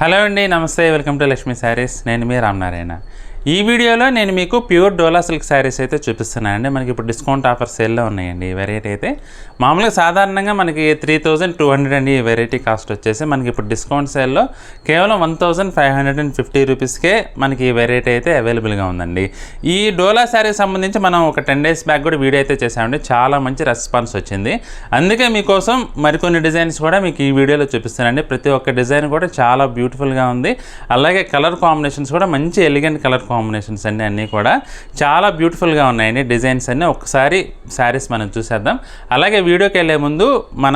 Hello అండి, నమస్తే. Welcome to Lakshmi saris. నేను మీ రామనారాయణ. ఈ వీడియోలో నేను మీకు ప్యూర్ డోలా సిల్క్ శారీస్ అయితే చూపిస్తున్నానండి. మనకి ఇప్పుడు డిస్కౌంట్ ఆఫర్ సేల్లో ఉన్నాయండి. ఈ వెరైటీ అయితే మామూలుగా సాధారణంగా మనకి 3200 అండి. ఈ వెరైటీ కాస్ట్ వచ్చేసి మనకి ఇప్పుడు డిస్కౌంట్ సేల్లో కేవలం 1550 రూపీస్కే మనకి ఈ వెరైటీ అయితే అవైలబుల్గా ఉందండి. ఈ డోలా శారీకి సంబంధించి మనం ఒక 10 డేస్ బ్యాక్ కూడా వీడియో అయితే చేసామండి. చాలా మంచి రెస్పాన్స్ వచ్చింది. అందుకే మీకోసం మరికొన్ని డిజైన్స్ కూడా మీకు ఈ వీడియోలో చూపిస్తానండి. ప్రతి ఒక్క డిజైన్ కూడా చాలా బ్యూటిఫుల్గా ఉంది. అలాగే కలర్ కాంబినేషన్స్ కూడా మంచి ఎలిగెంట్ కలర్ కాంబినేషన్స్ అండి. అన్నీ కూడా చాలా బ్యూటిఫుల్గా ఉన్నాయండి. డిజైన్స్ అన్నీ ఒకసారి శారీస్ మనం చూసేద్దాం. అలాగే వీడియోకి వెళ్ళే ముందు మన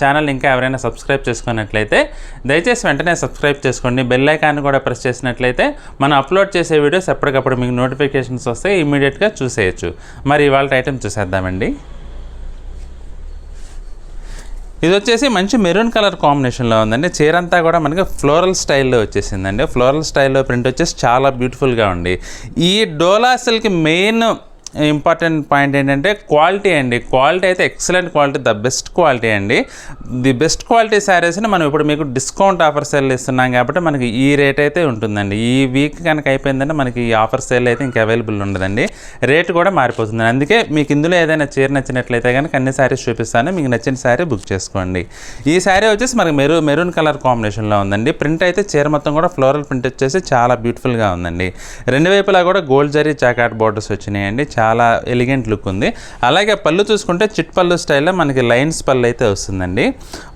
ఛానల్ ఇంకా ఎవరైనా సబ్స్క్రైబ్ చేసుకున్నట్లయితే దయచేసి వెంటనే సబ్స్క్రైబ్ చేసుకోండి. బెల్ ఐకాన్ కూడా ప్రెస్ చేసినట్లయితే మనం అప్లోడ్ చేసే వీడియోస్ ఎప్పటికప్పుడు మీకు నోటిఫికేషన్స్ వస్తే ఇమీడియట్గా చూసేయచ్చు. మరి ఇవాళ ఐటెం చూసేద్దామండి. ఇది వచ్చేసి మంచి మెరూన్ కలర్ కాంబినేషన్లో ఉందండి. చీర అంతా కూడా మనకి ఫ్లోరల్ స్టైల్లో వచ్చేసిందండి. ఫ్లోరల్ స్టైల్లో ప్రింట్ వచ్చేసి చాలా బ్యూటిఫుల్గా ఉంది. ఈ డోలా సిల్క్ మెయిన్ ఇంపార్టెంట్ పాయింట్ ఏంటంటే క్వాలిటీ అండి. క్వాలిటీ అయితే excellent quality, the best quality అండి. ది బెస్ట్ క్వాలిటీ శారీస్ని మనం ఇప్పుడు మీకు డిస్కౌంట్ ఆఫర్ సేల్ ఇస్తున్నాం కాబట్టి మనకి ఈ రేట్ అయితే ఉంటుందండి. ఈ వీక్ కనుక అయిపోయిందంటే మనకి ఈ ఆఫర్ సేల్ అయితే ఇంకా అవైలబుల్ ఉండదండి. రేట్ కూడా మారిపోతుంది. అందుకే మీకు ఇందులో ఏదైనా చీర నచ్చినట్లయితే కనుక అన్ని శారీస్ చూపిస్తాను. మీకు నచ్చిన శారీ బుక్ చేసుకోండి. ఈ శారీ వచ్చేసి మనకి మెరూన్ కలర్ కాంబినేషన్లో ఉందండి. ప్రింట్ అయితే చీర మొత్తం కూడా ఫ్లోరల్ ప్రింట్ వచ్చేసి చాలా బ్యూటిఫుల్గా ఉందండి. రెండు వైపులా కూడా గోల్డ్ జరీ చాకాట్ బోర్డర్స్ వచ్చినాయండి. చాలా ఎలిగెంట్ లుక్ ఉంది. అలాగే పళ్ళు చూసుకుంటే చిట్ పళ్ళు స్టైల్లో మనకి లైన్స్ పళ్ళు అయితే వస్తుందండి.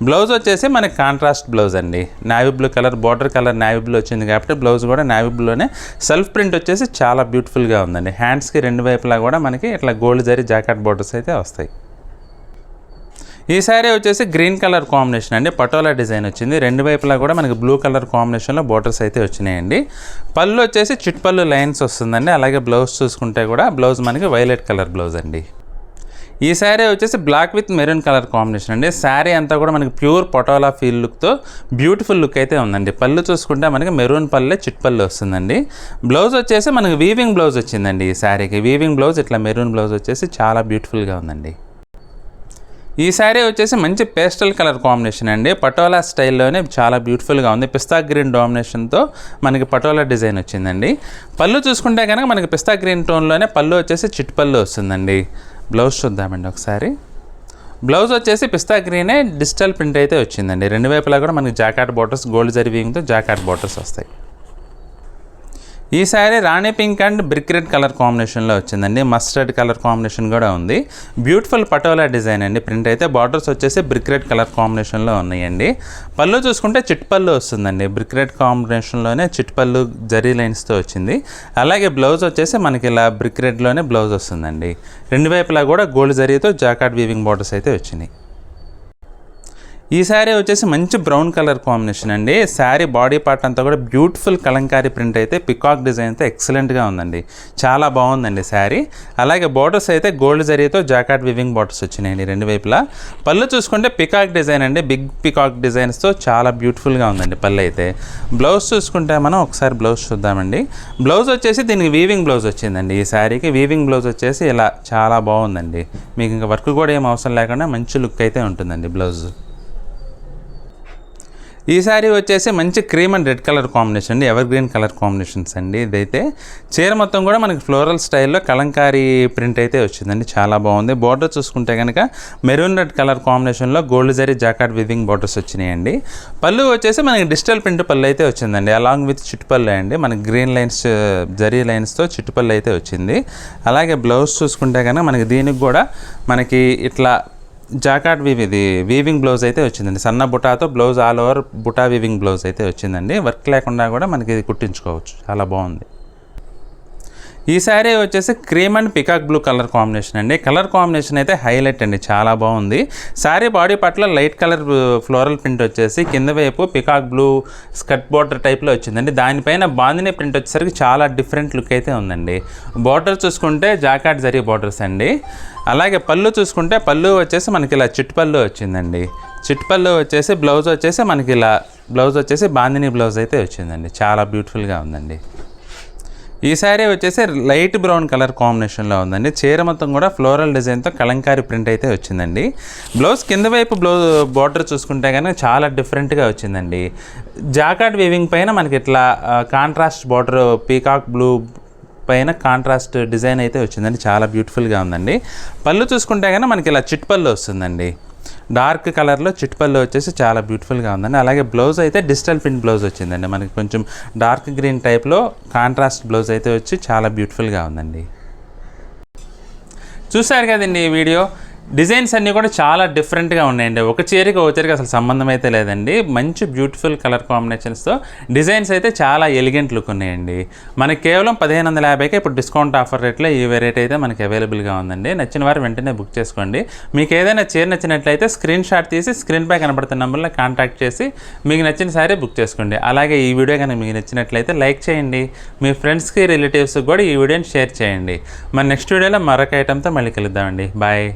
బ్లౌజ్ వచ్చేసి మనకి కాంట్రాస్ట్ బ్లౌజ్ అండి. Navy blue colour border colour navy blue వచ్చింది కాబట్టి బ్లౌజ్ కూడా నావీ బ్లూలోనే సెల్ఫ్ ప్రింట్ వచ్చేసి చాలా బ్యూటిఫుల్గా ఉందండి. హ్యాండ్స్కి రెండు వైపులా కూడా మనకి ఇట్లా గోల్డ్ జరీ జాకెట్ బోర్డర్స్ అయితే వస్తాయి. ఈ శారీ వచ్చేసి గ్రీన్ కలర్ కాంబినేషన్ అండి. పటోలా డిజైన్ వచ్చింది. రెండు వైపులా కూడా మనకి బ్లూ కలర్ కాంబినేషన్లో బోర్డర్స్ అయితే వచ్చినాయండి. పళ్ళు వచ్చేసి చిట్పళ్ళు లైన్స్ వస్తుందండి. అలాగే బ్లౌజ్ చూసుకుంటే కూడా బ్లౌజ్ మనకి వైలెట్ కలర్ బ్లౌజ్ అండి. ఈ శారీ వచ్చేసి black with maroon colour combination అండి. శారీ అంతా కూడా మనకి ప్యూర్ పటోలా ఫీల్ లుక్తో బ్యూటిఫుల్ లుక్ అయితే ఉందండి. పళ్ళు చూసుకుంటే మనకి మెరూన్ పళ్ళే చిట్పళ్ళు వస్తుందండి. బ్లౌజ్ వచ్చేసి మనకి వీవింగ్ బ్లౌజ్ వచ్చిందండి. ఈ శారీకి వీవింగ్ బ్లౌజ్ ఇట్లా మెరూన్ బ్లౌజ్ వచ్చేసి చాలా బ్యూటిఫుల్గా ఉందండి. ఈ శారీ వచ్చేసి మంచి పేస్టల్ కలర్ కాంబినేషన్ అండి. పటోలా స్టైల్లోనే చాలా బ్యూటిఫుల్గా ఉంది. పిస్తా గ్రీన్ డామినేషన్తో మనకి పటోలా డిజైన్ వచ్చిందండి. పళ్ళు చూసుకుంటే కనుక మనకి పిస్తా గ్రీన్ టోన్లోనే పళ్ళు వచ్చేసి చిట్ పళ్ళు వస్తుందండి. బ్లౌజ్ చూద్దామండి ఒకసారి. బ్లౌజ్ వచ్చేసి పిస్తా గ్రీనే డిజిటల్ ప్రింట్ అయితే వచ్చిందండి. రెండు వైపులా కూడా మనకి జాకాట్ బోర్డర్స్ గోల్డ్ జరీ వీవింగ్తో జాకాట్ బోర్డర్స్ వస్తాయి. ఈ sari Rani pink and brick red colour కాంబినేషన్లో వచ్చిందండి. మస్టర్డ్ కలర్ కాంబినేషన్ కూడా ఉంది. బ్యూటిఫుల్ పటోలా డిజైన్ అండి. ప్రింట్ అయితే బార్డర్స్ వచ్చేసి బ్రిక్ రెడ్ కలర్ కాంబినేషన్లో ఉన్నాయండి. పళ్ళు చూసుకుంటే చిట్ పళ్ళు వస్తుందండి. బ్రిక్ రెడ్ కాంబినేషన్లోనే చిట్ పళ్ళు జరీ లైన్స్తో వచ్చింది. అలాగే బ్లౌజ్ వచ్చేసి మనకి ఇలా బ్రిక్ రెడ్లోనే బ్లౌజ్ వస్తుందండి. రెండు వైపులా కూడా గోల్డ్ జరీతో జాకాట్ వీవింగ్ బార్డర్స్ అయితే వచ్చినాయి. ఈ శారీ వచ్చేసి మంచి బ్రౌన్ కలర్ కాంబినేషన్ అండి. శారీ బాడీ పార్ట్ అంతా కూడా బ్యూటిఫుల్ కలంకారీ ప్రింట్ అయితే పికాక్ డిజైన్తో ఎక్సలెంట్గా ఉందండి. చాలా బాగుందండి శారీ. అలాగే బార్డర్స్ అయితే గోల్డ్ జరీతో జాకాట్ వివింగ్ బార్డర్స్ వచ్చినాయండి రెండు వైపులా. పళ్ళు చూసుకుంటే పికాక్ డిజైన్ అండి. బిగ్ పికాక్ డిజైన్స్తో చాలా బ్యూటిఫుల్గా ఉందండి పళ్ళు అయితే. బ్లౌజ్ చూసుకుంటే మనం ఒకసారి బ్లౌజ్ చూద్దామండి. బ్లౌజ్ వచ్చేసి దీనికి వీవింగ్ బ్లౌజ్ వచ్చిందండి. ఈ శారీకి వీవింగ్ బ్లౌజ్ వచ్చేసి ఇలా చాలా బాగుందండి. మీకు ఇంకా వర్క్ కూడా ఏం అవసరం లేకుండా మంచి లుక్ అయితే ఉంటుందండి బ్లౌజ్. ఈ శారీ వచ్చేసి మంచి cream and red colour combination అండి. ఎవర్ గ్రీన్ కలర్ కాంబినేషన్స్ అండి. ఇదైతే చీర మొత్తం కూడా మనకి ఫ్లోరల్ స్టైల్లో కలంకారీ ప్రింట్ అయితే వచ్చిందండి. చాలా బాగుంది. బార్డర్ చూసుకుంటే కనుక మెరూన్ రెడ్ కలర్ కాంబినేషన్లో గోల్డ్ జరీ జాకాట్ వివింగ్ బార్డర్స్ వచ్చినాయండి. పళ్ళు వచ్చేసి మనకి డిజిటల్ ప్రింట్ పళ్ళు అయితే వచ్చిందండి. అలాంగ్ విత్ చిట్టుపళ్ళు అండి. మనకి గ్రీన్ లైన్స్ జరీ లైన్స్తో చిట్టుపళ్ళు అయితే వచ్చింది. అలాగే బ్లౌజ్ చూసుకుంటే కనుక మనకి దీనికి కూడా మనకి ఇట్లా జాకాట్ వీవింగ్ బ్లౌజ్ అయితే వచ్చిందండి. సన్న బుటాతో బ్లౌజ్ ఆల్ ఓవర్ బుటా వీవింగ్ బ్లౌజ్ అయితే వచ్చిందండి. వర్క్ లేకుండా కూడా మనకి ఇది కుట్టించుకోవచ్చు. చాలా బాగుంది. ఈ శారీ వచ్చేసి cream and peacock blue colour combination అండి. కలర్ కాంబినేషన్ అయితే హైలైట్ అండి. చాలా బాగుంది. శారీ బాడీ పార్ట్లో లైట్ కలర్ ఫ్లోరల్ ప్రింట్ వచ్చేసి కింద వైపు పికాక్ బ్లూ స్కర్ట్ బార్డర్ టైప్లో వచ్చిందండి. దానిపైన బాందిని ప్రింట్ వచ్చేసరికి చాలా డిఫరెంట్ లుక్ అయితే ఉందండి. బార్డర్ చూసుకుంటే జాకాట్ జరీ బార్డర్స్ అండి. అలాగే పళ్ళు చూసుకుంటే పళ్ళు వచ్చేసి మనకి ఇలా చిట్ పళ్ళు వచ్చిందండి. చిట్ పళ్ళు వచ్చేసి బ్లౌజ్ వచ్చేసి మనకి ఇలా బ్లౌజ్ వచ్చేసి బాందిని బ్లౌజ్ అయితే వచ్చిందండి. చాలా బ్యూటిఫుల్గా ఉందండి. ఈ శారీ వచ్చేసి లైట్ బ్రౌన్ కలర్ కాంబినేషన్లో ఉందండి. చీర మొత్తం కూడా ఫ్లోరల్ డిజైన్తో కలంకారీ ప్రింట్ అయితే వచ్చిందండి. బ్లౌజ్ కింద వైపు బార్డర్ చూసుకుంటే కనుక చాలా డిఫరెంట్గా వచ్చిందండి. జాకార్డ్ వీవింగ్ పైన మనకి ఇట్లా కాంట్రాస్ట్ బార్డర్ పీకాక్ బ్లూ పైన కాంట్రాస్ట్ డిజైన్ అయితే వచ్చిందండి. చాలా బ్యూటిఫుల్గా ఉందండి. పళ్ళు చూసుకుంటే కనుక మనకి ఇలా చిట్ పళ్ళు వస్తుందండి. డార్క్ కలర్లో చిట్ పళ్ళు వచ్చేసి చాలా బ్యూటిఫుల్గా ఉందండి. అలాగే బ్లౌజ్ అయితే డిజిటల్ ప్రింట్ బ్లౌజ్ వచ్చిందండి. మనకి కొంచెం డార్క్ గ్రీన్ టైప్లో కాంట్రాస్ట్ బ్లౌజ్ అయితే వచ్చి చాలా బ్యూటిఫుల్గా ఉందండి. చూసారు కదండి ఈ వీడియో. డిజైన్స్ అన్నీ కూడా చాలా డిఫరెంట్గా ఉన్నాయండి. ఒక చీరకి అసలు సంబంధం అయితే లేదండి. మంచి బ్యూటిఫుల్ కలర్ కాంబినేషన్స్తో డిజైన్స్ అయితే చాలా ఎలిగెంట్ లుక్ ఉన్నాయండి. మనకి కేవలం 1550కే ఇప్పుడు డిస్కౌంట్ ఆఫర్ రేట్లో ఈ వెరైటీ అయితే మనకి అవైలబుల్గా ఉందండి. నచ్చిన వారు వెంటనే బుక్ చేసుకోండి. మీకు ఏదైనా చీర నచ్చినట్లయితే స్క్రీన్ షాట్ తీసి స్క్రీన్పై కనబడుతున్న నెంబర్లో కాంటాక్ట్ చేసి మీకు నచ్చిన సారీ బుక్ చేసుకోండి. అలాగే ఈ వీడియో కనుక మీకు నచ్చినట్లయితే లైక్ చేయండి. మీ ఫ్రెండ్స్కి రిలేటివ్స్కి కూడా ఈ వీడియోని షేర్ చేయండి. మన నెక్స్ట్ వీడియోలో మరొక ఐటెంతో మళ్ళీ కలుద్దామండి. బాయ్.